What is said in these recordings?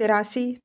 83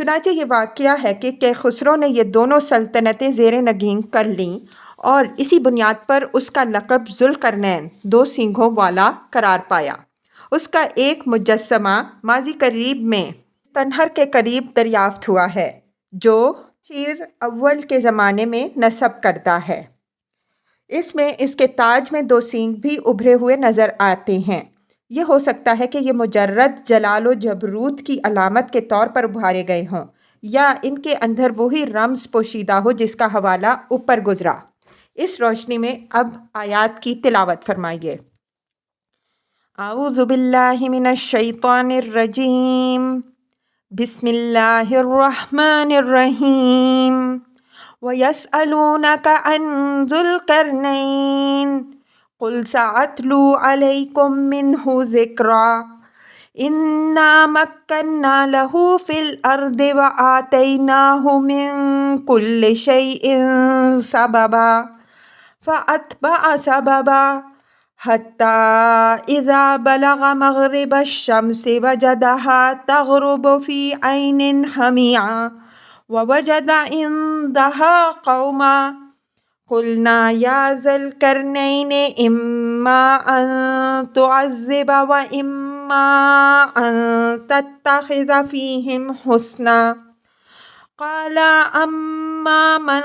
چنانچہ یہ واقعہ ہے کہ خسرو نے یہ دونوں سلطنتیں زیر نگین کر لیں اور اسی بنیاد پر اس کا لقب ذوالقرنین 2 سینگھوں والا قرار پایا۔ اس کا ایک مجسمہ ماضی قریب میں تنہر کے قریب دریافت ہوا ہے جو شیر اول کے زمانے میں نسب کرتا ہے۔ اس میں اس کے تاج میں 2 سینگ بھی ابھرے ہوئے نظر آتے ہیں۔ یہ ہو سکتا ہے کہ یہ مجرد جلال و جبروت کی علامت کے طور پر ابھارے گئے ہوں یا ان کے اندر وہی رمز پوشیدہ ہو جس کا حوالہ اوپر گزرا۔ اس روشنی میں اب آیات کی تلاوت فرمائیے۔ اعوذ باللہ من الشیطان الرجیم، بسم اللہ الرحمن الرحیم۔ وَيَسْأَلُونَكَ عَنْ ذُي الْقَرْنَيْنِ قُلْ سَأَتْلُو عَلَيْكُمْ مِنْهُ ذِكْرًا إِنَّا مَكَّنَّا لَهُ فِي الْأَرْضِ وَآتَيْنَاهُ مِنْ كُلِّ شَيْءٍ سَبَبًا فَأَتْبَعَ سَبَبًا حَتَّى إِذَا بَلَغَ مَغْرِبَ الشَّمْسِ وَجَدَهَا تَغْرُبُ فِي عَيْنٍ حَمِئَةٍ وَوَجَدَ عِندَهَا قَوْمًا قُلْنَا يَا ذَا الْقَرْنَيْنِ إِمَّا أَن تُعَذِّبَ وَإِمَّا أَن تَتَّخِذَ فِيهِمْ حُسْنًا قَالَ أَمَّا مَنْ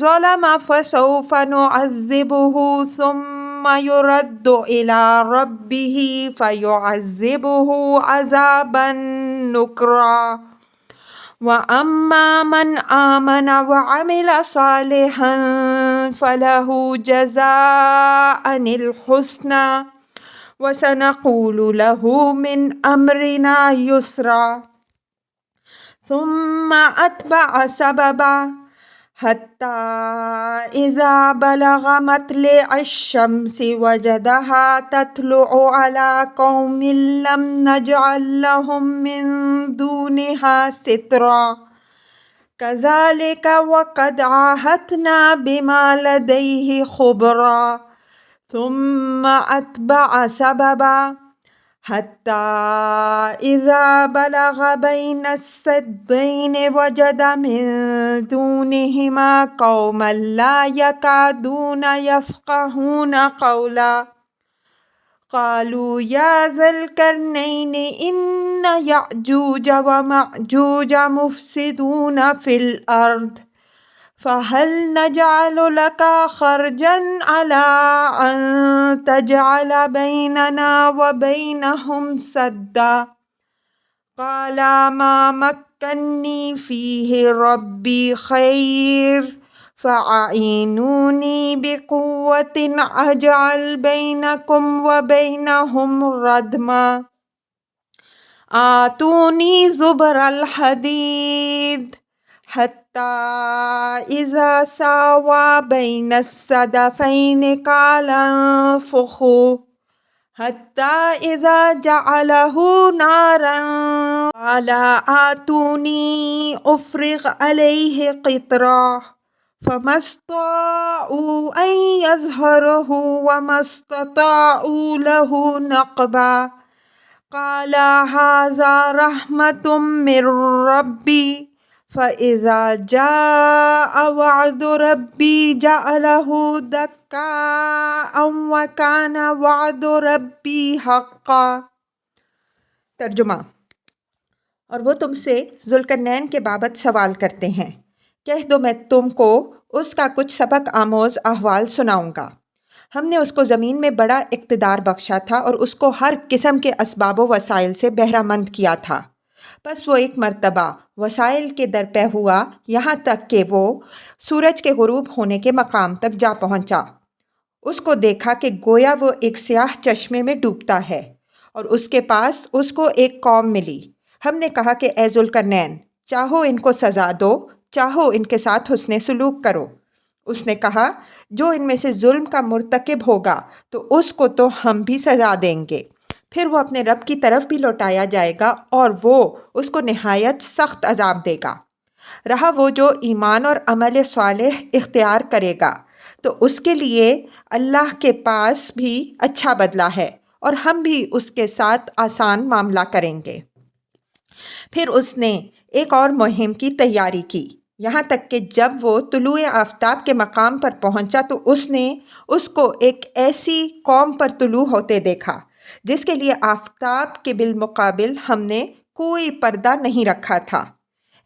ظَلَمَ فَسَوْفَ نُعَذِّبُهُ ثُمَّ يُرَدُّ إِلَى رَبِّهِ فَيُعَذِّبُهُ عَذَابًا نُكْرًا وَأَمَّا مَنْ آمَنَ وَعَمِلَ صَالِحًا فَلَهُ جَزَاءً الْحُسْنَى وَسَنَقُولُ لَهُ مِنْ أَمْرِنَا يُسْرًا ثُمَّ أَتْبَعَ سَبَبًا حَتَّى إِذَا بَلَغَ مَطْلِعَ الشَّمْسِ وَجَدَهَا تَطْلُعُ عَلَى قَوْمٍ لَمْ نَجْعَلْ لَهُم مِّن دُونِهَا سِتْرًا كَذَلِكَ وَقَدْ عَاهَدْنَا بِمَا لَدَيْهِ خُبْرًا ثُمَّ أَتْبَعَ سَبَبًا حَتَّى إِذَا بَلَغَ بَيْنَ السَّدَّيْنِ وَجَدَ مِن دُونِهِمَا قَوْمًا لَّا يَكَادُونَ يَفْقَهُونَ قَوْلًا قَالُوا يَا ذَا الْقَرْنَيْنِ إِنَّ يَأْجُوجَ وَمَأْجُوجَ مُفْسِدُونَ فِي الْأَرْضِ فَهَلْ نَجْعَلُ لَكَ خَرْجًا عَلَىٰ أَن تَجْعَلَ بَيْنَنَا وَبَيْنَهُمْ سَدًّا قَالَ مَا مَكَّنِّي فِيهِ رَبِّي خَيْرٌ فَأَعِينُونِي بِقُوَّةٍ أَجْعَلْ بَيْنَكُمْ وَبَيْنَهُمْ رَدْمًا آتوني زبر الحديد حتى إذا ساوى بين الصدفين قال انفخوا حتى إذا جعله نارا قال آتوني أفرغ عليه قطرا فما استطاعوا أن يظهره وما استطاعوا له نقبا قال هذا رحمة من ربي فإذا جاء وعد ربي جعله دكاء وكان وعد ربي حقا۔ ترجمہ۔ اور وہ تم سے ذوالقرنین کے بابت سوال کرتے ہیں، کہہ دو میں تم کو اس کا کچھ سبق آموز احوال سناؤں گا۔ ہم نے اس کو زمین میں بڑا اقتدار بخشا تھا اور اس کو ہر قسم کے اسباب و وسائل سے بہرہ مند کیا تھا۔ بس وہ ایک مرتبہ وسائل کے درپے ہوا یہاں تک کہ وہ سورج کے غروب ہونے کے مقام تک جا پہنچا۔ اس کو دیکھا کہ گویا وہ ایک سیاہ چشمے میں ڈوبتا ہے اور اس کے پاس اس کو ایک قوم ملی۔ ہم نے کہا کہ اے ذوالقرنین، چاہو ان کو سزا دو، چاہو ان کے ساتھ حسن سلوک کرو۔ اس نے کہا جو ان میں سے ظلم کا مرتکب ہوگا تو اس کو تو ہم بھی سزا دیں گے، پھر وہ اپنے رب کی طرف بھی لوٹایا جائے گا اور وہ اس کو نہایت سخت عذاب دے گا۔ رہا وہ جو ایمان اور عمل صالح اختیار کرے گا تو اس کے لیے اللہ کے پاس بھی اچھا بدلہ ہے اور ہم بھی اس کے ساتھ آسان معاملہ کریں گے۔ پھر اس نے ایک اور مہم کی تیاری کی، یہاں تک کہ جب وہ طلوع آفتاب کے مقام پر پہنچا تو اس نے اس کو ایک ایسی قوم پر طلوع ہوتے دیکھا جس کے لیے آفتاب کے بالمقابل ہم نے کوئی پردہ نہیں رکھا تھا۔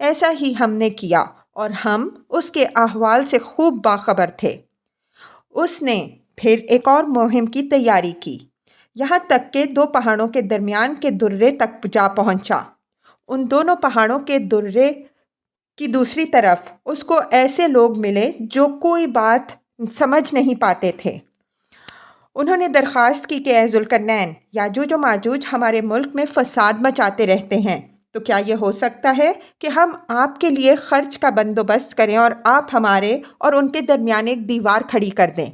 ایسا ہی ہم نے کیا اور ہم اس کے احوال سے خوب باخبر تھے۔ اس نے پھر ایک اور مہم کی تیاری کی، یہاں تک کہ دو پہاڑوں کے درمیان کے درے تک جا پہنچا۔ ان دونوں پہاڑوں کے درے کی دوسری طرف اس کو ایسے لوگ ملے جو کوئی بات سمجھ نہیں پاتے تھے۔ انہوں نے درخواست کی کہ اے ذوالقرنین، یاجوج و ماجوج ہمارے ملک میں فساد مچاتے رہتے ہیں، تو کیا یہ ہو سکتا ہے کہ ہم آپ کے لیے خرچ کا بندوبست کریں اور آپ ہمارے اور ان کے درمیان ایک دیوار کھڑی کر دیں؟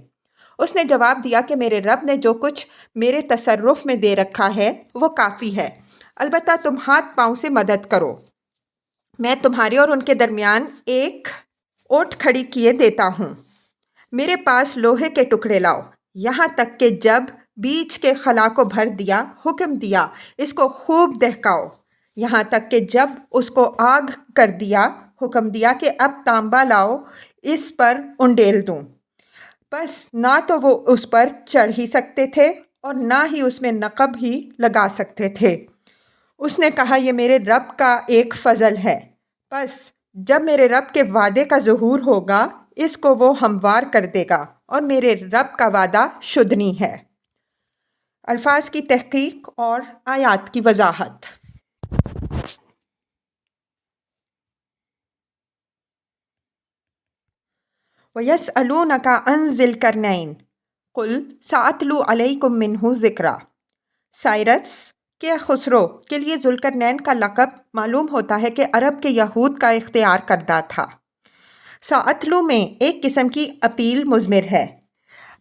اس نے جواب دیا کہ میرے رب نے جو کچھ میرے تصرف میں دے رکھا ہے وہ کافی ہے، البتہ تم ہاتھ پاؤں سے مدد کرو۔ میں تمہارے اور ان کے درمیان ایک اوٹ کھڑی کیے دیتا ہوں۔ میرے پاس لوہے کے ٹکڑے لاؤ، یہاں تک کہ جب بیج کے خلا کو بھر دیا، حکم دیا اس کو خوب دہکاؤ، یہاں تک کہ جب اس کو آگ کر دیا، حکم دیا کہ اب تانبا لاؤ، اس پر انڈیل دوں۔ بس نہ تو وہ اس پر چڑھ ہی سکتے تھے اور نہ ہی اس میں نقب ہی لگا سکتے تھے۔ اس نے کہا یہ میرے رب کا ایک فضل ہے، بس جب میرے رب کے وعدے کا ظہور ہوگا اس کو وہ ہموار کر دے گا، اور میرے رب کا وعدہ شدنی ہے۔ الفاظ کی تحقیق اور آیات کی وضاحت۔ وَيَسْأَلُونَكَ عَنْ ذِي الْقَرْنَيْنِ قُلْ سَأَتْلُو عَلَيْكُمْ مِنْهُ ذِكْرًا۔ سائرس کے خسرو کے لیے ذوالقرنین کا لقب معلوم ہوتا ہے کہ عرب کے یہود کا اختیار کردہ تھا۔ سَأَتْلُو میں ایک قسم کی اپیل مضمر ہے،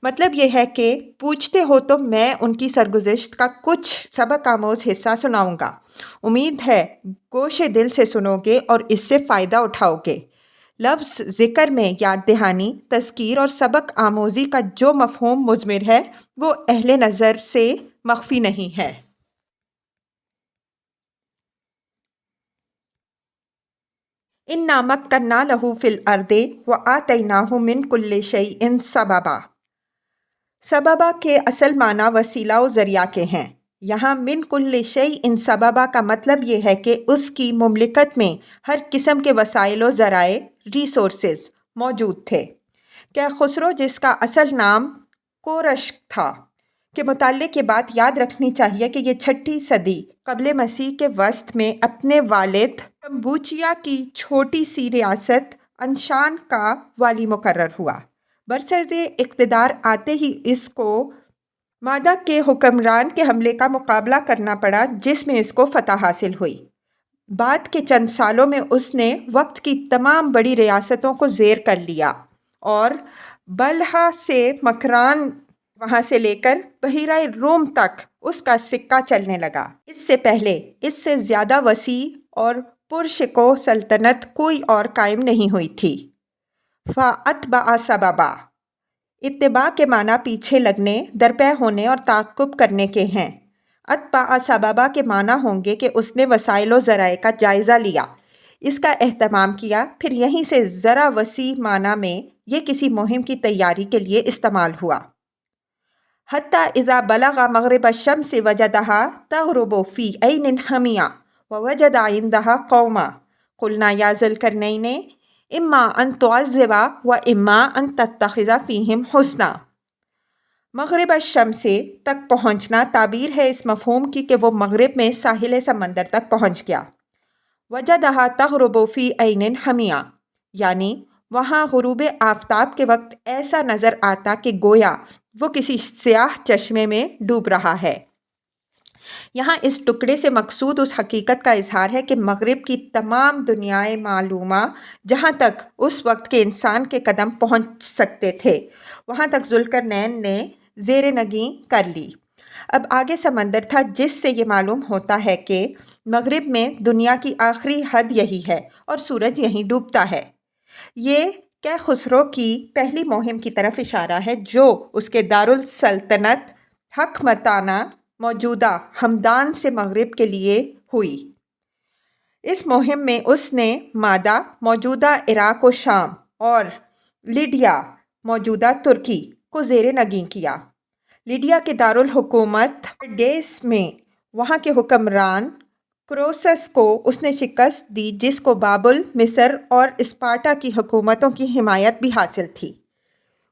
مطلب یہ ہے کہ پوچھتے ہو تو میں ان کی سرگزشت کا کچھ سبق آموز حصہ سناؤں گا، امید ہے گوش دل سے سنو گے اور اس سے فائدہ اٹھاؤ گے۔ لفظ ذکر میں یاد دہانی، تذکیر اور سبق آموزی کا جو مفہوم مضمر ہے وہ اہل نظر سے مخفی نہیں ہے۔ اِنَّا مَكَّنَّا لَهُ فِي الْأَرْضِ وَآتَيْنَاهُ مِنْ كُلِّ شَيْءٍ سَبَبًا۔ سببہ کے اصل معنی وسیلہ و ذریعہ کے ہیں۔ یہاں من کل شیء سببہ کا مطلب یہ ہے کہ اس کی مملکت میں ہر قسم کے وسائل و ذرائع، ریسورسز موجود تھے۔ کہ خسرو جس کا اصل نام کورش تھا کے متعلق یہ بات یاد رکھنی چاہیے کہ یہ 6 صدی قبل مسیح کے وسط میں اپنے والد کمبوچیا کی چھوٹی سی ریاست انشان کا والی مقرر ہوا۔ برسر اقتدار آتے ہی اس کو مادہ کے حکمران کے حملے کا مقابلہ کرنا پڑا جس میں اس کو فتح حاصل ہوئی۔ بعد کے چند سالوں میں اس نے وقت کی تمام بڑی ریاستوں کو زیر کر لیا اور بلحا سے مکران وہاں سے لے کر بحیرہ روم تک اس کا سکہ چلنے لگا۔ اس سے پہلے اس سے زیادہ وسیع اور پرشکوہ سلطنت کوئی اور قائم نہیں ہوئی تھی۔ فَأَتْبَعَ سَبَبًا، اتباع کے معنی پیچھے لگنے، درپے ہونے اور تعقب کرنے کے ہیں۔ اتبع سببا کے معنی ہوں گے کہ اس نے وسائل و ذرائع کا جائزہ لیا، اس کا اہتمام کیا، پھر یہیں سے ذرا وسیع معنی میں یہ کسی مہم کی تیاری کے لیے استعمال ہوا۔ حتیٰ اذا بلغ مغرب الشمس وجدها تغرب فی عین حمیہ ووجد عندها قوما قلنا یا ذی القرنین اما ان تعذب و اما ان تتخذ فیہم حسنا۔ مغرب الشمس تک پہنچنا تعبیر ہے اس مفہوم کی کہ وہ مغرب میں ساحل سمندر تک پہنچ گیا۔ وجدہا تغرب فی عین حمیہ، یعنی وہاں غروب آفتاب کے وقت ایسا نظر آتا کہ گویا وہ کسی سیاہ چشمے میں ڈوب رہا ہے۔ یہاں اس ٹکڑے سے مقصود اس حقیقت کا اظہار ہے کہ مغرب کی تمام دنیائے معلومہ جہاں تک اس وقت کے انسان کے قدم پہنچ سکتے تھے وہاں تک ذوالقرنین نے زیر نگیں کر لی۔ اب آگے سمندر تھا جس سے یہ معلوم ہوتا ہے کہ مغرب میں دنیا کی آخری حد یہی ہے اور سورج یہیں ڈوبتا ہے۔ یہ کہ خسرو کی پہلی مہم کی طرف اشارہ ہے جو اس کے دارالسلطنت حکمتانہ موجودہ ہمدان سے مغرب کے لیے ہوئی۔ اس مہم میں اس نے مادہ موجودہ عراق و شام اور لیڈیا موجودہ ترکی کو زیر نگین کیا۔ لیڈیا کے دارالحکومت ڈیس میں وہاں کے حکمران کروسس کو اس نے شکست دی، جس کو بابل، مصر اور اسپارٹا کی حکومتوں کی حمایت بھی حاصل تھی۔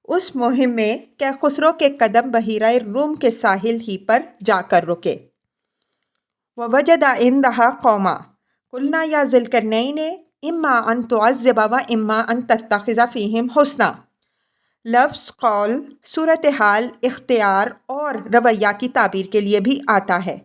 اس مہم میں کیخسرو کے قدم بحیرہ روم کے ساحل ہی پر جا کر رکے۔ وَوَجَدَ عِندَهَا قَوْمًا قُلْنَا يَا ذِي الْقَرْنَيْنِ إِمَّا أَن تُعَذِّبَ وَإِمَّا أَن تَتَّخِذَ فِيهِمْ حُسْنًا۔ لفظ قول صورتحال، اختیار اور رویہ کی تعبیر کے لیے بھی آتا ہے۔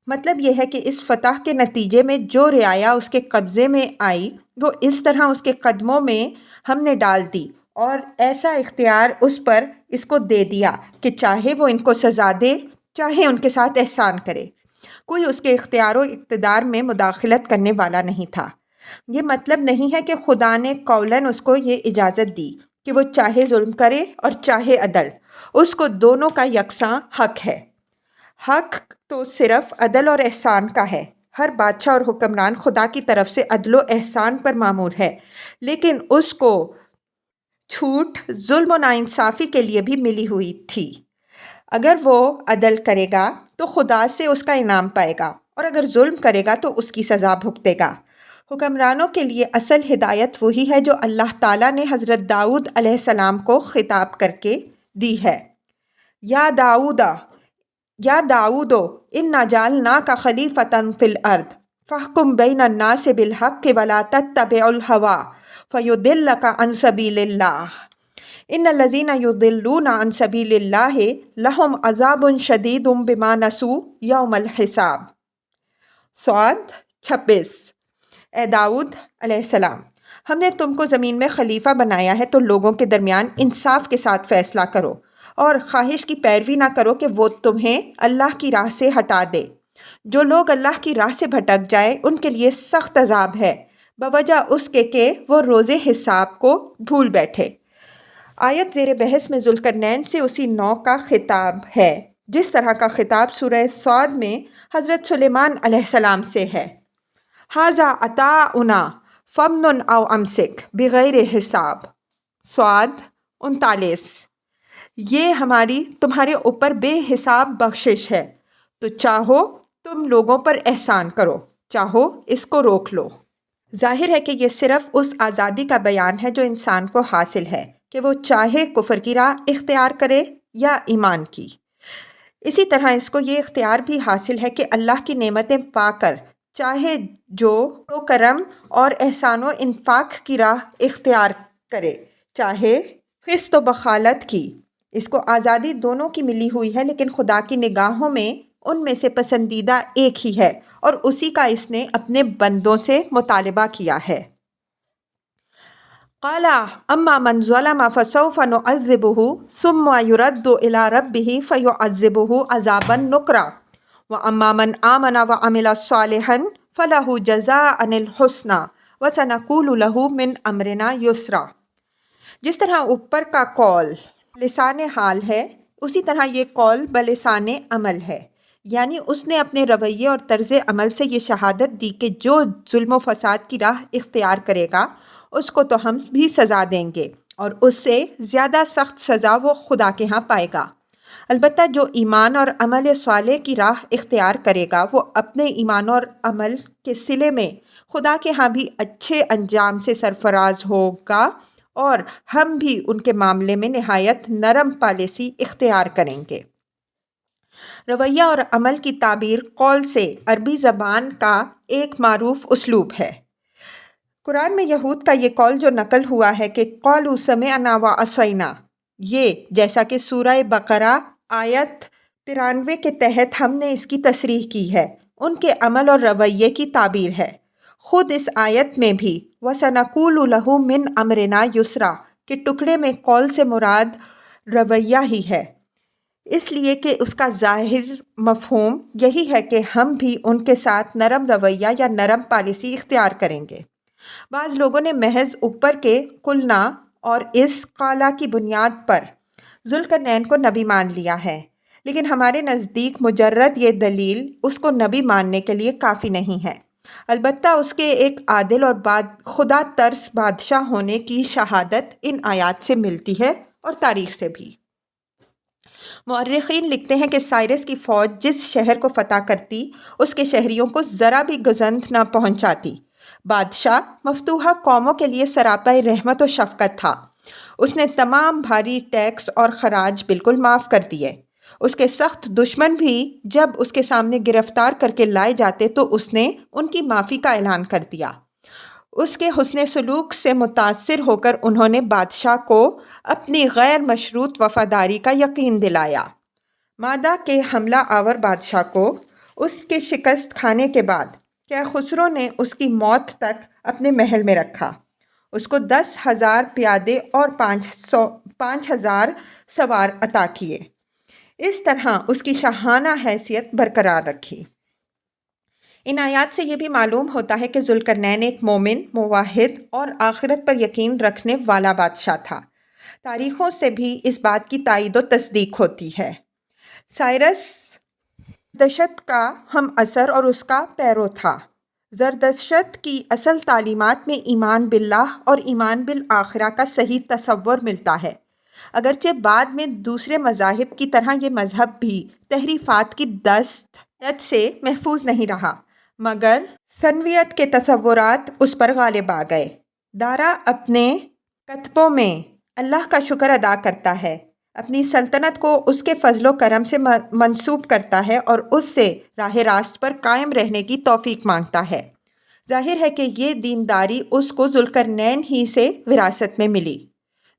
مطلب یہ ہے کہ اس فتح کے نتیجے میں جو رعایا اس کے قبضے میں آئی وہ اس طرح اس کے قدموں میں ہم نے ڈال دی، اور ایسا اختیار اس پر اس کو دے دیا کہ چاہے وہ ان کو سزا دے، چاہے ان کے ساتھ احسان کرے۔ کوئی اس کے اختیار و اقتدار میں مداخلت کرنے والا نہیں تھا۔ یہ مطلب نہیں ہے کہ خدا نے قولاً اس کو یہ اجازت دی کہ وہ چاہے ظلم کرے اور چاہے عدل، اس کو دونوں کا یکساں حق ہے۔ حق تو صرف عدل اور احسان کا ہے۔ ہر بادشاہ اور حکمران خدا کی طرف سے عدل و احسان پر مامور ہے، لیکن اس کو چھوٹ ظلم و ناانصافی کے لیے بھی ملی ہوئی تھی۔ اگر وہ عدل کرے گا تو خدا سے اس کا انعام پائے گا، اور اگر ظلم کرے گا تو اس کی سزا بھگتے گا۔ حکمرانوں کے لیے اصل ہدایت وہی ہے جو اللہ تعالیٰ نے حضرت داؤد علیہ السلام کو خطاب کر کے دی ہے۔ یا داؤد انا جعلناک خلیفۃ فی الارض فاحکم بین الناس بالحق ولا تتبع الہوی فیضلک عن سبیل اللہ ان الذین یضلون عن سبیل اللہ لہم عذاب شدید بما نسوا یوم الحساب۔ ص 26۔ اے داؤد علیہ السلام، ہم نے تم کو زمین میں خلیفہ بنایا ہے، تو لوگوں کے درمیان انصاف کے ساتھ فیصلہ کرو، اور خواہش کی پیروی نہ کرو کہ وہ تمہیں اللہ کی راہ سے ہٹا دے۔ جو لوگ اللہ کی راہ سے بھٹک جائے ان کے لیے سخت عذاب ہے، بوجہ اس کے کہ وہ روز حساب کو بھول بیٹھے۔ آیت زیر بحث میں ذوالقرنین سے اسی نوع کا خطاب ہے جس طرح کا خطاب سورہ صاد میں حضرت سلیمان علیہ السلام سے ہے۔ ھذا عطاؤنا فامنن او امسک بغیر حساب۔ صاد 39۔ یہ ہماری تمہارے اوپر بے حساب بخشش ہے، تو چاہو تم لوگوں پر احسان کرو، چاہو اس کو روک لو۔ ظاہر ہے کہ یہ صرف اس آزادی کا بیان ہے جو انسان کو حاصل ہے کہ وہ چاہے کفر کی راہ اختیار کرے یا ایمان کی۔ اسی طرح اس کو یہ اختیار بھی حاصل ہے کہ اللہ کی نعمتیں پا کر چاہے جو کرم اور احسان و انفاق کی راہ اختیار کرے، چاہے قسط و بخالت کی۔ اس کو آزادی دونوں کی ملی ہوئی ہے، لیکن خدا کی نگاہوں میں ان میں سے پسندیدہ ایک ہی ہے، اور اسی کا اس نے اپنے بندوں سے مطالبہ کیا ہے۔ قال اما من ظلم فسوف نعذبه ثم يرد الى ربه فيعذبه عذابا نكرا واما من آمن وعمل صالحا فله جزاء الحسنى وسنقول له من امرنا یسرا۔ جس طرح اوپر کا قول لسان حال ہے، اسی طرح یہ قول بلسان عمل ہے، یعنی اس نے اپنے رویے اور طرز عمل سے یہ شہادت دی کہ جو ظلم و فساد کی راہ اختیار کرے گا اس کو تو ہم بھی سزا دیں گے، اور اس سے زیادہ سخت سزا وہ خدا کے ہاں پائے گا۔ البتہ جو ایمان اور عمل صالح کی راہ اختیار کرے گا وہ اپنے ایمان اور عمل کے صلے میں خدا کے ہاں بھی اچھے انجام سے سرفراز ہوگا، اور ہم بھی ان کے معاملے میں نہایت نرم پالیسی اختیار کریں گے۔ رویہ اور عمل کی تعبیر قول سے عربی زبان کا ایک معروف اسلوب ہے۔ قرآن میں یہود کا یہ قول جو نقل ہوا ہے کہ قالوا سمعنا وعصینا، یہ جیسا کہ سورہ بقرہ آیت 93 کے تحت ہم نے اس کی تصریح کی ہے، ان کے عمل اور رویے کی تعبیر ہے۔ خود اس آیت میں بھی وَسَنَقُولُ لَهُ مِنْ أَمْرِنَا يُسْرًا کے ٹکڑے میں قول سے مراد رویہ ہی ہے، اس لیے کہ اس کا ظاہر مفہوم یہی ہے کہ ہم بھی ان کے ساتھ نرم رویہ یا نرم پالیسی اختیار کریں گے۔ بعض لوگوں نے محض اوپر کے قلنا اور اس قالا کی بنیاد پر ذوالقرنین کو نبی مان لیا ہے، لیکن ہمارے نزدیک مجرد یہ دلیل اس کو نبی ماننے کے لیے کافی نہیں ہے۔ البتہ اس کے ایک عادل اور خدا ترس بادشاہ ہونے کی شہادت ان آیات سے ملتی ہے اور تاریخ سے بھی۔ مورخین لکھتے ہیں کہ سائرس کی فوج جس شہر کو فتح کرتی اس کے شہریوں کو ذرا بھی گزند نہ پہنچاتی۔ بادشاہ مفتوحہ قوموں کے لیے سراپا رحمت و شفقت تھا۔ اس نے تمام بھاری ٹیکس اور خراج بالکل معاف کر دیے۔ اس کے سخت دشمن بھی جب اس کے سامنے گرفتار کر کے لائے جاتے تو اس نے ان کی معافی کا اعلان کر دیا۔ اس کے حسن سلوک سے متاثر ہو کر انہوں نے بادشاہ کو اپنی غیر مشروط وفاداری کا یقین دلایا۔ مادہ کے حملہ آور بادشاہ کو اس کے شکست کھانے کے بعد کیخسرو نے اس کی موت تک اپنے محل میں رکھا۔ اس کو 10,000 پیادے اور 5,000 سوار عطا کیے۔ اس طرح اس کی شاہانہ حیثیت برقرار رکھی۔ ان آیات سے یہ بھی معلوم ہوتا ہے کہ ذوالقرنین ایک مومن، موحد اور آخرت پر یقین رکھنے والا بادشاہ تھا۔ تاریخوں سے بھی اس بات کی تائید و تصدیق ہوتی ہے۔ سائرس زردشت کا ہم اثر اور اس کا پیرو تھا۔ زردشت کی اصل تعلیمات میں ایمان باللہ اور ایمان بالآخرہ کا صحیح تصور ملتا ہے۔ اگرچہ بعد میں دوسرے مذاہب کی طرح یہ مذہب بھی تحریفات کی دست سے محفوظ نہیں رہا، مگر ثنویت کے تصورات اس پر غالب آ گئے۔ دارا اپنے کتبوں میں اللہ کا شکر ادا کرتا ہے، اپنی سلطنت کو اس کے فضل و کرم سے منسوب کرتا ہے اور اس سے راہ راست پر قائم رہنے کی توفیق مانگتا ہے۔ ظاہر ہے کہ یہ دینداری اس کو ذوالقرنین ہی سے وراثت میں ملی۔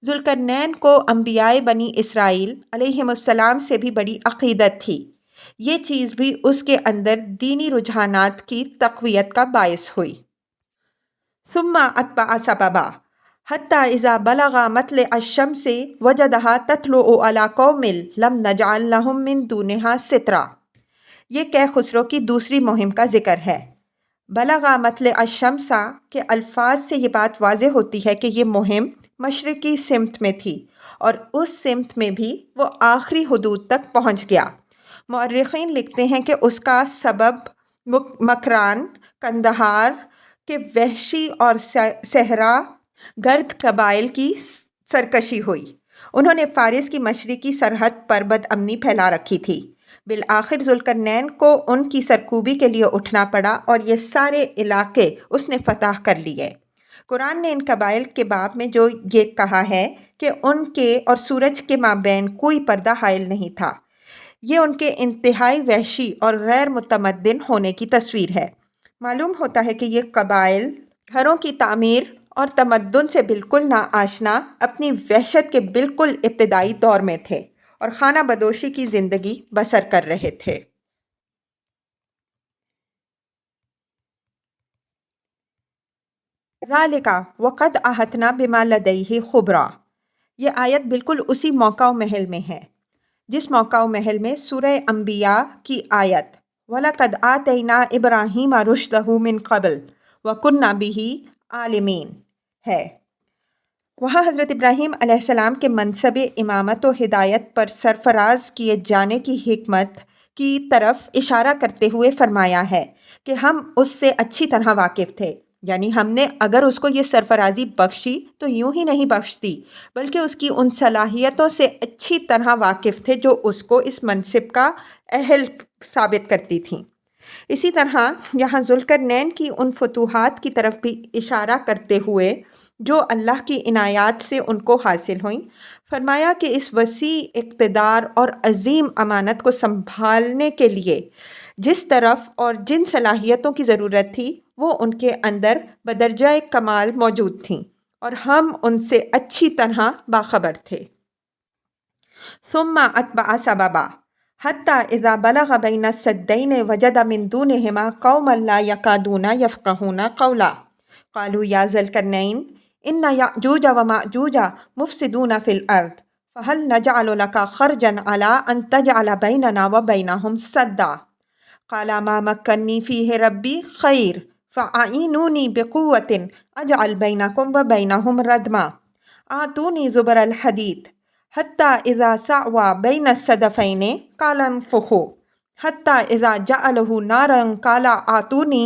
ذوالقرنین کو انبیاء بنی اسرائیل علیہم السلام سے بھی بڑی عقیدت تھی۔ یہ چیز بھی اس کے اندر دینی رجحانات کی تقویت کا باعث ہوئی۔ ثم اتبع سببا حتی اذا بلغ مطلع الشمس وجدها تطلع على قوم لم نجعل لهم من دونها سترا۔ یہ کیخسرو کی دوسری مہم کا ذکر ہے۔ بلغ مطلع الشمس کے الفاظ سے یہ بات واضح ہوتی ہے کہ یہ مہم مشرقی سمت میں تھی اور اس سمت میں بھی وہ آخری حدود تک پہنچ گیا۔ مورخین لکھتے ہیں کہ اس کا سبب مکران، کندہار کے وحشی اور صحرا گرد قبائل کی سرکشی ہوئی۔ انہوں نے فارس کی مشرقی سرحد پر بدامنی پھیلا رکھی تھی۔ بالآخر ذوالقرنین کو ان کی سرکوبی کے لیے اٹھنا پڑا اور یہ سارے علاقے اس نے فتح کر لیے۔ قرآن نے ان قبائل کے باب میں جو یہ کہا ہے کہ ان کے اور سورج کے مابین کوئی پردہ حائل نہیں تھا، یہ ان کے انتہائی وحشی اور غیر متمدن ہونے کی تصویر ہے۔ معلوم ہوتا ہے کہ یہ قبائل گھروں کی تعمیر اور تمدن سے بالکل ناآشنا اپنی وحشت کے بالکل ابتدائی دور میں تھے اور خانہ بدوشی کی زندگی بسر کر رہے تھے۔ ذالک وقد احطنا بما لدیہ خبرا، یہ آیت بالکل اسی موقع و محل میں ہے جس موقع و محل میں سورہ انبیاء کی آیت وَلَقَدْ آتَيْنَا إِبْرَاهِيمَ رُشْدَهُ مِن قَبْلُ وَكُنَّا بِهِ عَالِمِينَ ہے۔ وہاں حضرت ابراہیم علیہ السلام کے منصب امامت و ہدایت پر سرفراز کیے جانے کی حکمت کی طرف اشارہ کرتے ہوئے فرمایا ہے کہ ہم اس سے اچھی طرح واقف تھے، یعنی ہم نے اگر اس کو یہ سرفرازی بخشی تو یوں ہی نہیں بخشتی بلکہ اس کی ان صلاحیتوں سے اچھی طرح واقف تھے جو اس کو اس منصب کا اہل ثابت کرتی تھیں۔ اسی طرح یہاں ذوالقرنین کی ان فتوحات کی طرف بھی اشارہ کرتے ہوئے جو اللہ کی عنایات سے ان کو حاصل ہوئیں، فرمایا کہ اس وسیع اقتدار اور عظیم امانت کو سنبھالنے کے لیے جس طرف اور جن صلاحیتوں کی ضرورت تھی وہ ان کے اندر بدرجہ کمال موجود تھیں اور ہم ان سے اچھی طرح باخبر تھے۔ ثم اتبع سببا حتی اذا بلغ بین السدین وجد من دونہما قوما لا یکادون یفقہون قولا قالوا یا ذا القرنین ان یأجوج ومأجوج مفسدون فی الارض فهل نجعل لك خرجا على ان تجعل بیننا وبینہم سدا قال ما مکنی فیہ ربی خیر فاعینونی بقوة اجعل بینکم وبینہم ردما آتونی زبر الحدید حتی اذا سعوا بین الصدفین قال انفخوا حتی اذا جعلہ نارا قال آتونی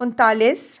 39